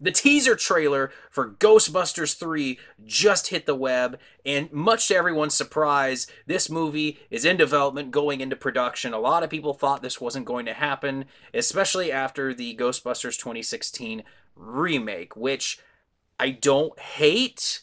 The teaser trailer for Ghostbusters 3 just hit the web, and much to everyone's surprise, this movie is in development going into production. A lot of people thought this wasn't going to happen, especially after the Ghostbusters 2016 remake, which I don't hate,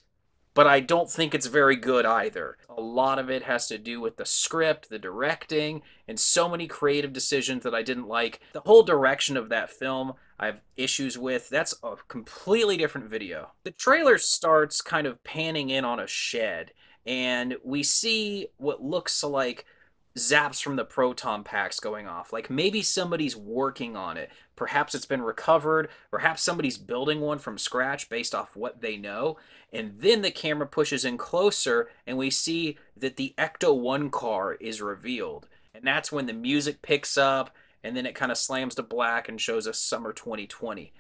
but I don't think it's very good either. A lot of it has to do with the script, the directing, and so many creative decisions that I didn't like. The whole direction of that film, I have issues with. That's a completely different video. The trailer starts kind of panning in on a shed, and we see what looks like zaps from the proton packs going off. Like maybe somebody's working on it. Perhaps it's been recovered. Perhaps somebody's building one from scratch based off what they know. And then the camera pushes in closer and we see that the Ecto 1 car is revealed. And that's when the music picks up and then it kind of slams to black and shows us summer 2020.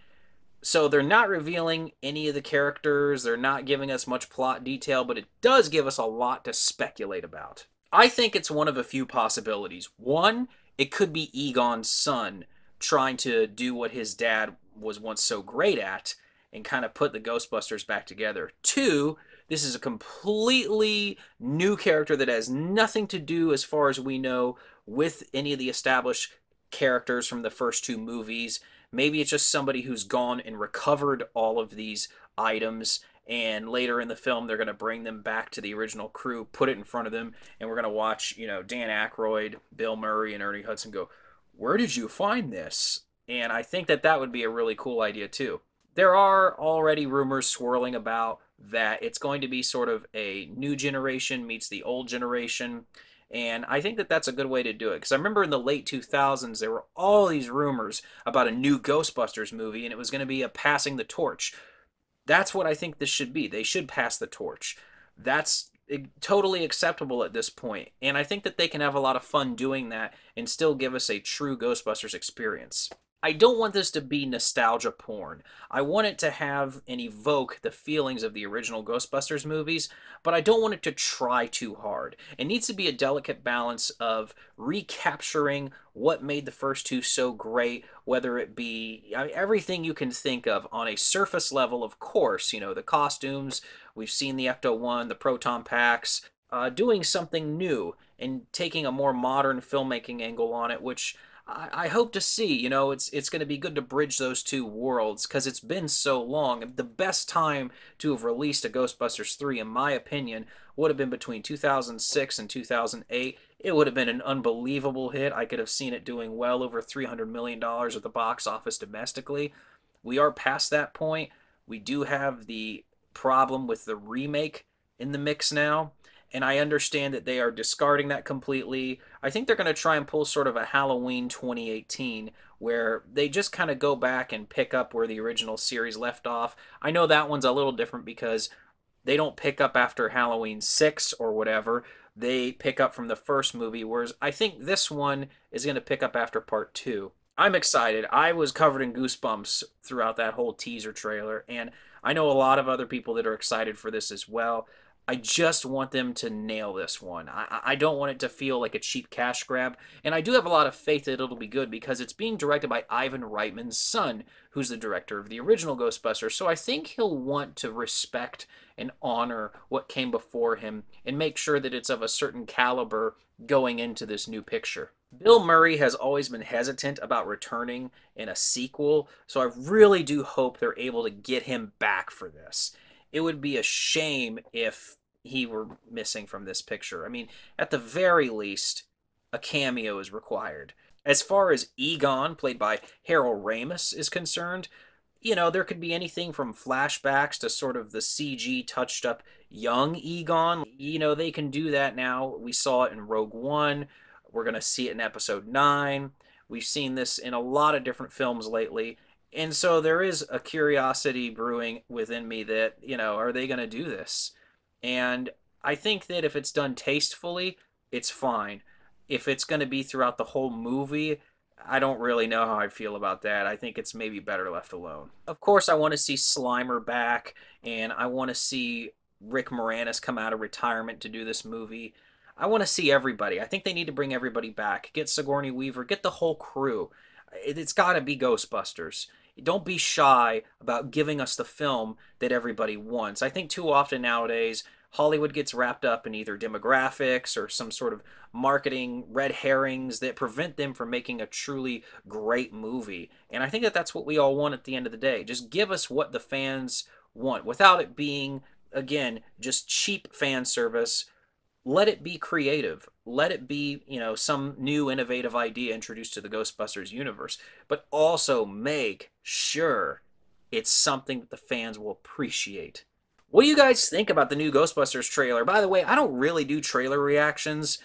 So they're not revealing any of the characters, they're not giving us much plot detail, but it does give us a lot to speculate about. I think it's one of a few possibilities. One, it could be Egon's son trying to do what his dad was once so great at and kind of put the Ghostbusters back together. Two, this is a completely new character that has nothing to do, as far as we know, with any of the established characters from the first two movies. Maybe it's just somebody who's gone and recovered all of these items, and later in the film they're going to bring them back to the original crew, put it in front of them, and we're going to watch, Dan Aykroyd, Bill Murray, and Ernie Hudson go, "Where did you find this?" And I think that that would be a really cool idea too. There are already rumors swirling about that it's going to be sort of a new generation meets the old generation. And I think that that's a good way to do it. Because I remember in the late 2000s, there were all these rumors about a new Ghostbusters movie, and it was going to be a passing the torch. That's what I think this should be. They should pass the torch. That's totally acceptable at this point. And I think that they can have a lot of fun doing that and still give us a true Ghostbusters experience. I don't want this to be nostalgia porn. I want it to have and evoke the feelings of the original Ghostbusters movies, but I don't want it to try too hard. It needs to be a delicate balance of recapturing what made the first two so great, whether it be everything you can think of on a surface level, of course, the costumes, we've seen the Ecto-1, the proton packs, doing something new and taking a more modern filmmaking angle on it, which I hope to see. It's going to be good to bridge those two worlds because it's been so long. The best time to have released a Ghostbusters 3, in my opinion, would have been between 2006 and 2008. It would have been an unbelievable hit. I could have seen it doing well over $300 million at the box office domestically. We are past that point. We do have the problem with the remake in the mix now, and I understand that they are discarding that completely. I think they're going to try and pull sort of a Halloween 2018 where they just kind of go back and pick up where the original series left off. I know that one's a little different because they don't pick up after Halloween 6 or whatever. They pick up from the first movie, whereas I think this one is going to pick up after part 2. I'm excited. I was covered in goosebumps throughout that whole teaser trailer, and I know a lot of other people that are excited for this as well. I just want them to nail this one. I don't want it to feel like a cheap cash grab. And I do have a lot of faith that it'll be good because it's being directed by Ivan Reitman's son, who's the director of the original Ghostbusters. So I think he'll want to respect and honor what came before him and make sure that it's of a certain caliber going into this new picture. Bill Murray has always been hesitant about returning in a sequel, so I really do hope they're able to get him back for this. It would be a shame if he were missing from this picture. I mean, at the very least, a cameo is required. As far as Egon, played by Harold Ramis, is concerned, there could be anything from flashbacks to sort of the CG touched up young Egon. They can do that now. We saw it in Rogue One. We're going to see it in Episode 9. We've seen this in a lot of different films lately. And so there is a curiosity brewing within me that, are they going to do this? And I think that if it's done tastefully, it's fine. If it's going to be throughout the whole movie, I don't really know how I feel about that. I think it's maybe better left alone. Of course, I want to see Slimer back, and I want to see Rick Moranis come out of retirement to do this movie. I want to see everybody. I think they need to bring everybody back. Get Sigourney Weaver, get the whole crew. It's got to be Ghostbusters. Don't be shy about giving us the film that everybody wants. I think too often nowadays, Hollywood gets wrapped up in either demographics or some sort of marketing red herrings that prevent them from making a truly great movie. And I think that that's what we all want at the end of the day. Just give us what the fans want without it being, again, just cheap fan service. Let it be creative. Let it be, some new innovative idea introduced to the Ghostbusters universe, but also make sure it's something that the fans will appreciate. What do you guys think about the new Ghostbusters trailer? By the way, I don't really do trailer reactions.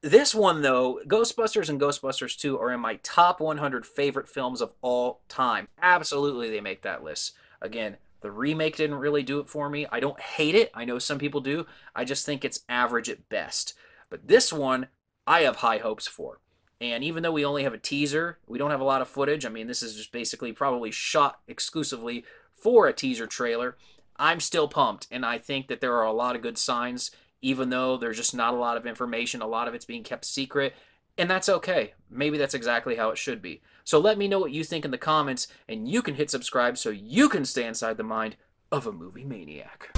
This one, though, Ghostbusters and Ghostbusters 2 are in my top 100 favorite films of all time. Absolutely, they make that list. Again, the remake didn't really do it for me. I don't hate it. I know some people do. I just think it's average at best. But this one, I have high hopes for. And even though we only have a teaser, we don't have a lot of footage. I mean, this is just basically probably shot exclusively for a teaser trailer. I'm still pumped, and I think that there are a lot of good signs, even though there's just not a lot of information. A lot of it's being kept secret, and that's okay. Maybe that's exactly how it should be. So let me know what you think in the comments, and you can hit subscribe so you can stay inside the mind of a movie maniac.